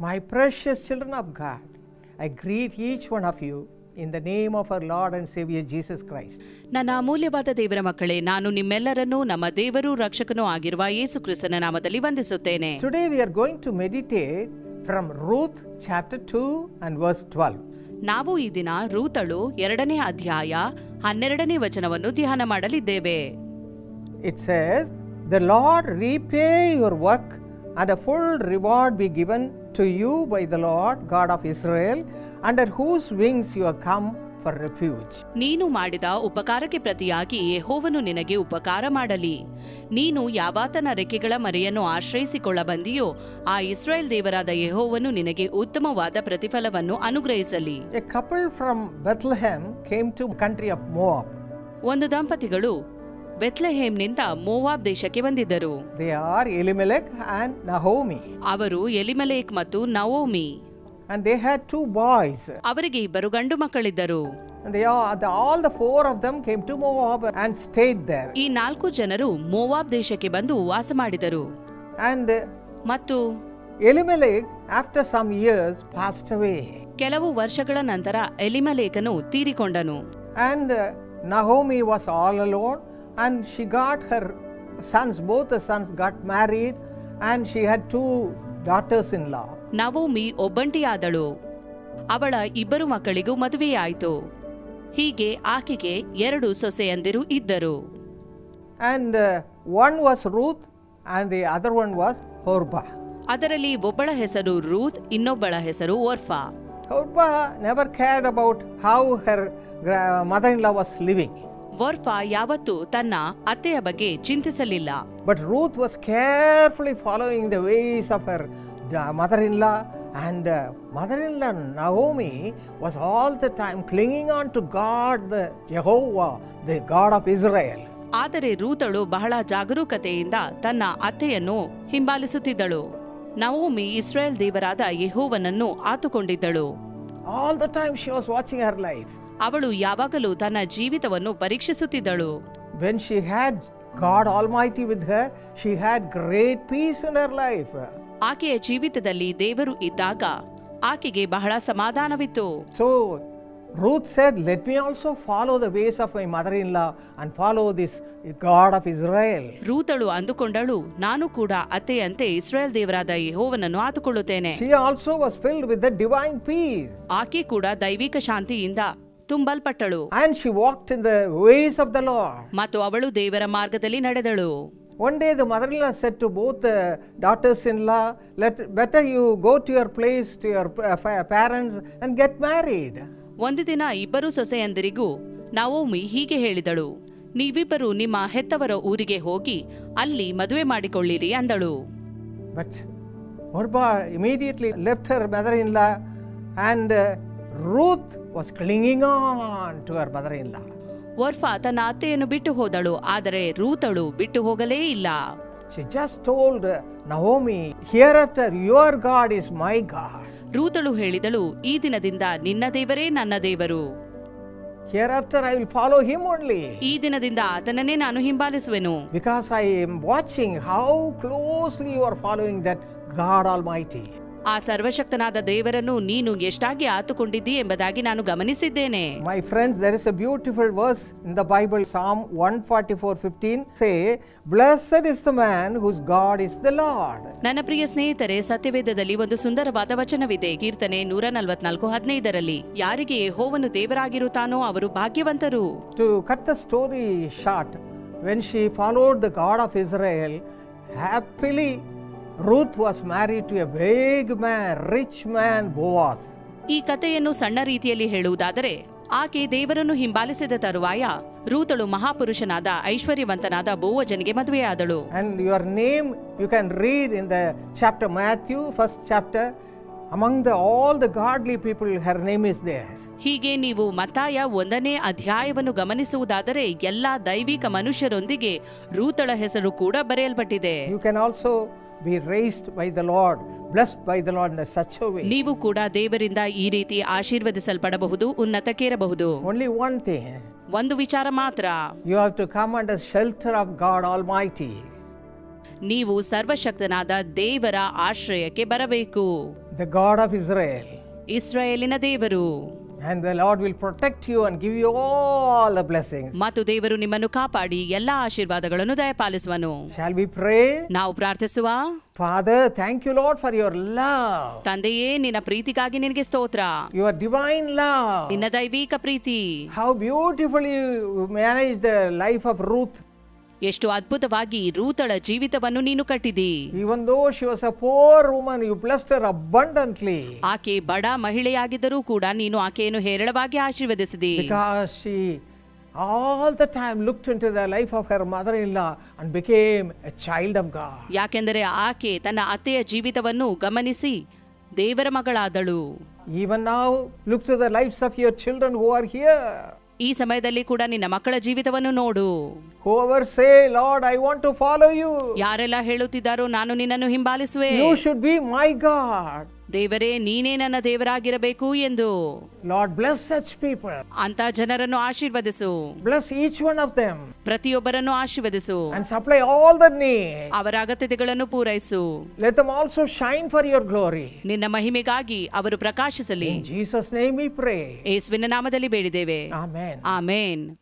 My precious children of God, I greet each one of you in the name of our Lord and Savior Jesus Christ. ನನ್ನ ಅಮೂಲ್ಯವಾದ ದೇವರ ಮಕ್ಕಳೇ, ನಾನು ನಿಮ್ಮೆಲ್ಲರನ್ನೂ ನಮ್ಮ ದೇವರು ರಕ್ಷಕನೂ ಆಗಿರುವ ಯೇಸು ಕ್ರಿಸ್ತನ ನಾಮದಲ್ಲಿ ವಂದಿಸುತ್ತೇನೆ. Today we are going to meditate from Ruth chapter 2 and verse 12. ನಾವು ಈ ದಿನ ರೂತಳು 2ನೇ ಅಧ್ಯಾಯ 12ನೇ ವಚನವನ್ನು ಧ್ಯಾನ ಮಾಡಲಿದ್ದೇವೆ. It says, "The Lord repay your work and a full reward be given to you by the Lord God of Israel, under whose wings you have come for refuge." ನೀನು ಮಾಡಿದ ಉಪಕಾರಕ್ಕೆ ಪ್ರತಿಯಾಗಿ ಯೆಹೋವನು ನಿನಗೆ ಉಪಕಾರ ಮಾಡಲಿ. ನೀನು ಯಾವಾತನ ರೆಕ್ಕೆಗಳ ಮರೆಯನ್ನು ಆಶ್ರಯಿಸಿಕೊಳ್ಳ ಬಂದಿಯೋ ಆ ಇಸ್ರಾಯೇಲ್ ದೇವರಾದ ಯೆಹೋವನು ನಿನಗೆ ಉತ್ತಮವಾದ ಪ್ರತಿಫಲವನ್ನು ಅನುಗ್ರಹಿಸಲಿ. A couple from Bethlehem came to country of Moab. ಒಂದು ದಂಪತಿಗಳು ಬೆತ್ಲೆಹೇಮ್ನಿಂದ ಮೋವಾಬ್ ದೇಶಕ್ಕೆ ಬಂದಿದ್ದರು. They are Elimelech and Naomi. ಅವರು ಎಲಿಮೆಲೇಕ್ ಮತ್ತು Naomi. And they had 2 boys. ಅವರಿಗೆ 2 ಗಂಡು ಮಕ್ಕಳಿದ್ದರು. And all the 4 of them came to Moab and stayed there. ಈ 4 ಜನರು ಮೋವಾಬ್ ದೇಶಕ್ಕೆ ಬಂದು ವಾಸ ಮಾಡಿದರು. And ಮತ್ತು Elimelech after some years passed away. ಕೆಲವು ವರ್ಷಗಳ ನಂತರ ಎಲಿಮೆಲೇಕನು ತೀರಿಕೊಂಡನು. And Naomi was all alone, and she got her sons, both the sons got married, and she had 2 daughters-in-law. Naomi ಒಬ್ಬಂಟಿಯಾದಳು. ಅವಳ 2 ಮಕ್ಕಳಿಗೂ ಮದುವೆಯಾಯಿತು. ಹೀಗೆ ಆಕೆಗೆ 2 ಸೊಸೆಯಂದಿರು ಇದ್ದರು. And one was Ruth and the other one was Orpah. ಅದರಲ್ಲಿ ಒಬ್ಬಳ ಹೆಸರು ರೂತ್, ಇನ್ನೊಬ್ಬಳ ಹೆಸರು ಓರ್ಫಾ. Orpah never cared about how her mother-in-law was living. ಓರ್ಫಾ ಯಾವತ್ತೂ ತನ್ನ ಅತ್ತೆಯ ಬಗ್ಗೆ ಚಿಂತಿಸಲಿಲ್ಲ. But Ruth was carefully following the ways of her mother-in-law, and mother-in-law Naomi was all the time clinging on to God, the Jehovah, the God of Israel. ಆದರೆ ರೂತಳು ಬಹಳ ಜಾಗರೂಕತೆಯಿಂದ ತನ್ನ ಅತ್ತೆಯನ್ನು ಹಿಂಬಾಲಿಸುತ್ತಿದ್ದಳು. Naomi Israel ದೇವರಾದ ಯೆಹೋವನನ್ನು ಆತುಕೊಂಡಿದ್ದಳು. All the time she was watching her life. ಅವಳು ಯಾವಾಗಲೂ ತನ್ನ ಜೀವಿತವನ್ನು ಪರೀಕ್ಷಿಸುತ್ತಿದ್ದಳು. When she had God Almighty with her, she had great peace in her life. ಆಕೆಯ ಜೀವಿತದಲ್ಲಿ ದೇವರು ಇದ್ದಾಗ ಆಕೆಗೆ ಬಹಳ ಸಮಾಧಾನವಿತ್ತು. So Ruth said, "Let me also follow the ways of my mother-in-law and follow this God of Israel." ರೂತಳು ಅಂದುಕೊಂಡಳು, ನಾನು ಕೂಡ ಅತ್ತೆಯಂತೆ ಇಸ್ರಾಯೇಲ್ ದೇವರಾದ ಯೆಹೋವನನ್ನು ಆತುಕೊಳ್ಳುತ್ತೇನೆ. She also was filled with the divine peace. ಆಕೆ ಕೂಡ ದೈವಿಕ ಶಾಂತಿಯಿಂದ ತುಂಬಲ್ಪಟ್ಟಳು. And she walked in the ways of the Lord. ಮತ್ತು ಅವಳು ದೇವರ ಮಾರ್ಗದಲ್ಲಿ ನಡೆದಳು. One day the mother-in-law said to both the daughters-in-law, "Better you go to your place, to your parents and get married." ಒಂದು ದಿನ 2 ಸೊಸೆಯಂದಿರಿಗೂ ನವೋಮಿ ಹೀಗೆ ಹೇಳಿದಳು, ನೀವಿಬ್ಬರು ನಿಮ್ಮ ಹೆತ್ತವರ ಊರಿಗೆ ಹೋಗಿ ಅಲ್ಲಿ ಮದುವೆ ಮಾಡಿಕೊಳ್ಳಿರಿ ಅಂದಳು. But Orpah immediately left her mother-in-law, and Ruth was clinging on to her mother-in-law. ಓರ್ಫಾ ತನ್ನ ಅತ್ತೆಯನ್ನು ಬಿಟ್ಟು ಹೋದಳು, ಆದರೆ ರೂತಳು ಬಿಟ್ಟು ಹೋಗಲೇ ಇಲ್ಲ. She just told Naomi, "Hereafter your God is my God." ರೂತಳು ಹೇಳಿದಳು, ಈ ದಿನದಿಂದ ನಿನ್ನ ದೇವರೇ ನನ್ನ ದೇವರು. Hereafter I will follow him only. ಈ ದಿನದಿಂದ ಆತನನ್ನೇ ನಾನು ಹಿಂಬಾಲಿಸುವೆನು. Because I am watching how closely you are following that God Almighty. ಆ ಸರ್ವಶಕ್ತನಾದ ದೇವರನ್ನು ನೀನು ಎಷ್ಟಾಗಿ ಆತುಕೊಂಡಿದ್ದಿ ಎಂಬುದಾಗಿ ನಾನು ಗಮನಿಸಿದ್ದೇನೆ. My friends, there is a beautiful verse in the Bible, Psalm 144:15 say, "Blessed is the man whose God is the Lord." ನನ್ನ ಪ್ರಿಯ ಸ್ನೇಹಿತರೆ, ಸತ್ಯವೇದದಲ್ಲಿ ಒಂದು ಸುಂದರವಾದ ವಚನವಿದೆ. ಕೀರ್ತನೆ 144:15 ಯಾರಿಗೆ ಯೆಹೋವನು ದೇವರಾಗಿರುತ್ತಾನೋ ಅವರು ಭಾಗ್ಯವಂತರು. To cut the story short, when she followed the God of Israel, happily Ruth was married to a big man, rich man, Boaz. ಈ ಕಥೆಯನ್ನು ಸಣ್ಣ ರೀತಿಯಲ್ಲಿ ಹೇಳುವುದಾದರೆ, ಆಕೆ ದೇವರನ್ನು ಹಿಂಬಾಲಿಸಿದ ತರುವಾಯ ರೂತಳು ಮಹಾಪುರುಷನಾದ ಐಶ್ವರ್ಯವಂತನಾದ ಬೋವಜನಿಗೆ ಮದುವೆಯಾದಳು. And your name you can read in the chapter Matthew, 1st chapter. Among all the godly people, her name is there. ಹೀಗೆ ನೀವು ಮತ್ತಾಯ 1ನೇ ಅಧ್ಯಾಯವನ್ನು ಗಮನಿಸುವುದಾದರೆ ಎಲ್ಲಾ ದೈವಿಕ ಮನುಷ್ಯರೊಂದಿಗೆ ರೂತಳ ಹೆಸರು ಕೂಡ ಬರೆಯಲ್ಪಟ್ಟಿದೆ. You can also be raised by the Lord, blessed by the Lord in such a way. ನೀವು ಕೂಡ ದೇವರಿಂದ ಈ ರೀತಿ ಆಶೀರ್ವದಿಸಲ್ಪಡಬಹುದು, ಉನ್ನತಕ್ಕೇರಬಹುದು. Only one thing. ಒಂದು ವಿಚಾರ ಮಾತ್ರ. You have to come under shelter of God Almighty. ನೀವು ಸರ್ವಶಕ್ತನಾದ ದೇವರ ಆಶ್ರಯಕ್ಕೆ ಬರಬೇಕು. the God of Israel. ಇಸ್ರಾಯೇಲಿನ ದೇವರು. And the Lord will protect you and give you all the blessings. ಮತ್ತು ದೇವರು ನಿಮ್ಮನ್ನು ಕಾಪಾಡಿ ಎಲ್ಲಾ ಆಶೀರ್ವಾದಗಳನ್ನು ದಯಪಾಲಿಸುವನು. Shall we pray? ನಾವು ಪ್ರಾರ್ಥಿಸುವ. Father, thank you, Lord, for your love. ತಂದೆಯೇ, ನಿನ್ನ ಪ್ರೀತಿಗಾಗಿ ನಿನಗೆ ಸ್ತೋತ್ರ. Your divine love. ನಿನ್ನ ದೈವಿಕ ಪ್ರೀತಿ. How beautifully you managed the life of Ruth. ಎಷ್ಟು ಅದ್ಭುತವಾಗಿ ರೂತಳ ಜೀವಿತವನ್ನು ನೀನು ಕಟ್ಟಿದಿ. Even though she was a poor woman, you blessed her abundantly. ಆಕೆ ಬಡ ಮಹಿಳೆಯಾಗಿದ್ದರೂ ಕೂಡ ನೀನು ಆಕೆಯನ್ನು ಹೇರಳವಾಗಿ ಆಶೀರ್ವದಿಸಿದಿ. Because she all the time looked into the life of her mother-in-law and became a child of God. ಯಾಕೆಂದರೆ ಆಕೆ ತನ್ನ ಅತ್ತೆಯ ಜೀವಿತವನ್ನು ಗಮನಿಸಿ ದೇವರ ಮಗಳಾದಳು. Even now, look to the lives of your children who are here. ಈ ಸಮಯದಲ್ಲಿ ಕೂಡ ನಿನ್ನ ಮಕ್ಕಳ ಜೀವಿತವನ್ನು ನೋಡು. Whoever say, Lord, I want to follow you. ಯಾರೆಲ್ಲ ಹೇಳುತ್ತಿದ್ದಾರೋ ನಾನು ನಿನ್ನನ್ನು ಹಿಂಬಾಲಿಸುವೆ. You should be my God. ದೇವರೇ, ನೀನೇ ನನ್ನ ದೇವರಾಗಿರಬೇಕು ಎಂದು. Lord, bless such people. ಅಂತ ಜನರನ್ನು ಆಶೀರ್ವದಿಸು. Bless each one of them. ಪ್ರತಿಯೊಬ್ಬರನ್ನು ಆಶೀರ್ವದಿಸು. And supply all the needs. ಅವರ ಅಗತ್ಯತೆಗಳನ್ನು ಪೂರೈಸು. Let them also shine for your glory. ನಿನ್ನ ಮಹಿಮೆಗಾಗಿ ಅವರು ಪ್ರಕಾಶಿಸಲಿ. In Jesus' name we pray. ಯೇಸುವಿನ ನಾಮದಲ್ಲಿ ಬೇಡಿದ್ದೇವೆ. Amen. ಆಮೆನ್.